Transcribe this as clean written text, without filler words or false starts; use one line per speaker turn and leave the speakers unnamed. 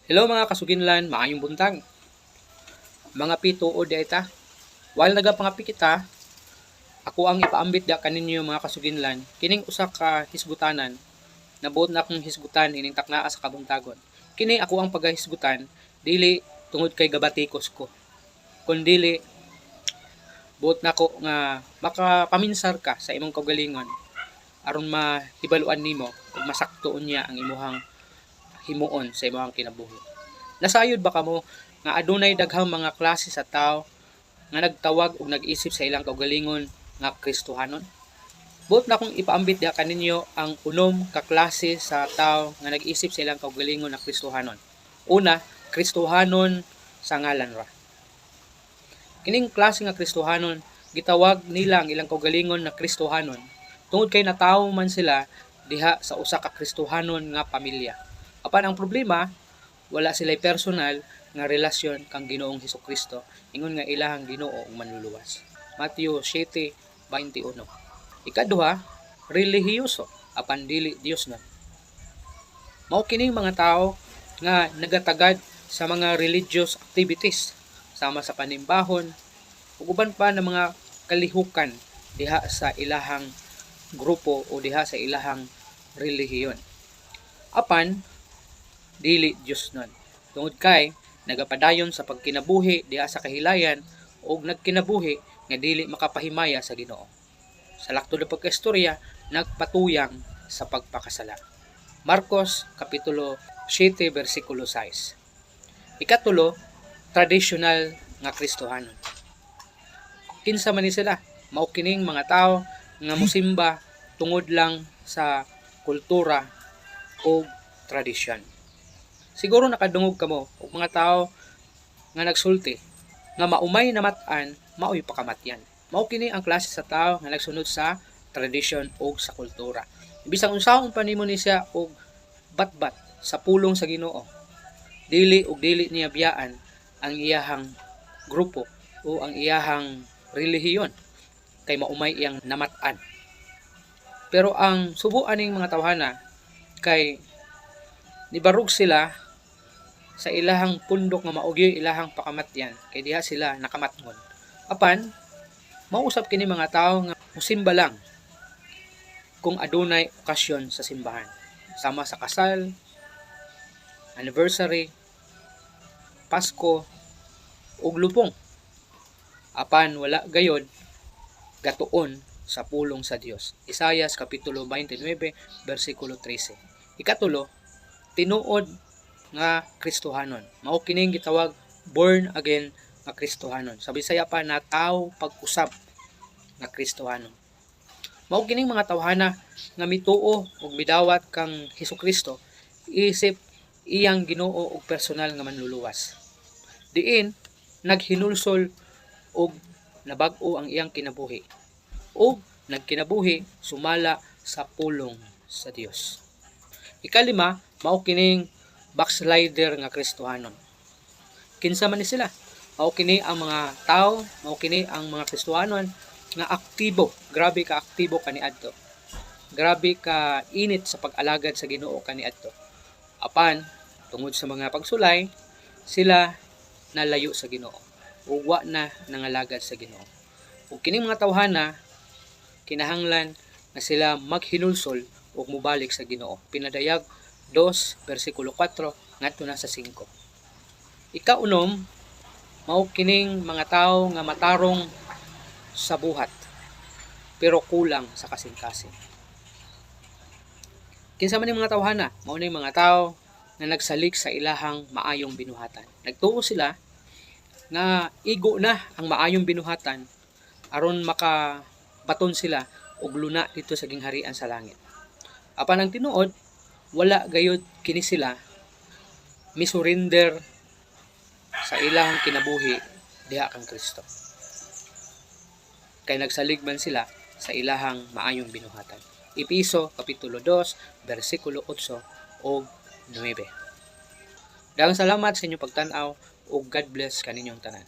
Hello mga kasuginlan, maayong buntag. Mga pito o data. While nagapangapi kita, ako ang ipaambit da kaninyo mga kasuginlan. Kining usa ka hisgutanan, nabuot na akong hisgutan ining taknaa sa kabuntagon. Kini ako ang pagahisgutan, dili tungod kay gabatikos ko. Kun dili buot na ko nga makapaminsar ka sa imong kaugalingon aron mahibaluan nimo ug masaktuon niya ang imuhang himuon sa imong kinabuhi. Nasayod ba kamo nga adunay daghang mga klase sa tao nga nagtawag ug nag-isip sa ilang kaugalingon nga Kristohanon? Buot na akong ipaambit diha kaninyo ang unom ka klase sa tao nga nag-isip sa ilang kaugalingon nga Kristohanon. Una, Kristohanon sa ngalan ra. Kining klase nga Kristohanon, gitawag nila ang ilang kaugalingon na Kristohanon tungod kay natawo man sila diha sa usa ka Kristohanon nga pamilya. Apan ang problema, wala sila'y personal nga relasyon kang Ginoong Hesukristo, ingon nga ilahang Ginoo ug manluluwas. Mateo 7:21. Ikaduha, relihiyoso apan dili Dios na. Mao kining mga tao nga nagatagad sa mga religious activities sama sa panimbahon ug uban pa ng mga kalihukan diha sa ilahang grupo o diha sa ilahang relihiyon. Apan dili Dios nun. Tungod kay nagapadayon sa pagkinabuhi diha sa kahilayan ug nagkinabuhi nga dili makapahimaya sa Ginoo. Sa laktod na pagkaistorya, nagpatuyang sa pagpakasala. Marcos kapitulo 7 bersikulo 6. Ikatulo, tradisyonal nga Kristohanon. Kinsa man ni sila? Mao kining mga tao nga musimba tungod lang sa kultura o tradisyon. Siguro nakadungog kamo og mga tao nga nagsulti nga maumay na matan, maoy pakamatyan. Mao kini ang klase sa tao nga nagsunod sa tradisyon o sa kultura. Bisang unsahon pa nimo ni siya og batbat sa pulong sa Ginoo, dili niya biyaan ang iyahang grupo o ang iyahang relihiyon kay maumay iyang namatan. Pero ang subuan ning mga tawhana kay nibarug sila sa ilahang pundok nga maugyo ilahang pakamatyan kay diha sila nakamatngon. Apan mausap kini mga tao nga musimba lang kung adunay okasyon sa simbahan, sama sa kasal, anniversary, Pasko ug lupong. Apan wala gayod gatuon sa pulong sa Dios. Isaias kapitulo 29 bersikulo 13. Ikatulo, tinuod nga Kristohanon. Mao kining gitawag born again nga Kristohanon. Sa Bisaya pa nataw pag-usab nga Kristohanon. Mao kining mga tawhana nga mituo ug midawat kang Hesukristo isip iyang Ginoo ug personal nga manluluwas. Diin naghinulsol ug nabag-o ang iyang kinabuhi ug nagkinabuhi sumala sa pulong sa Dios. Ikalima, mao kining backslider nga Kristohanon. Kinsa man ni sila? Mao kini ang mga tao, mao kini ang mga Kristohanon nga aktibo, grabe ka aktibo kaniadto. Grabe ka init sa pag-alagad sa Ginoo kaniadto. Apan tungod sa mga pagsulay, sila nalayo sa Ginoo. Ug wa na nangalagad sa Ginoo. Ug kining mga tawhana kinahanglan na sila maghinulsol ug mubalik sa Ginoo. Pinadayag 2 bersikulo 4 ngadto na sa 5. Ikaunom, mao kining mga tao nga matarong sa buhat pero kulang sa kasing-kasing. Kinsa man ning mga tawhana? Mao ning mga tao nga nagsalik sa ilahang maayong binuhatan. Nagtuo sila nga igo na ang maayong binuhatan aron makabaton sila og luna dito sa gingharian sa langit. Apan ang tinuod, wala gayud kini sila misurrender sa ilang kinabuhi diha kang Kristo. Kay nagsalig man sila sa ilahang maayong binuhatan. Episo kapitulo 2 bersikulo 8 ug 9. Daghang salamat sa inyong pagtan-aw ug God bless kaninyong tanan.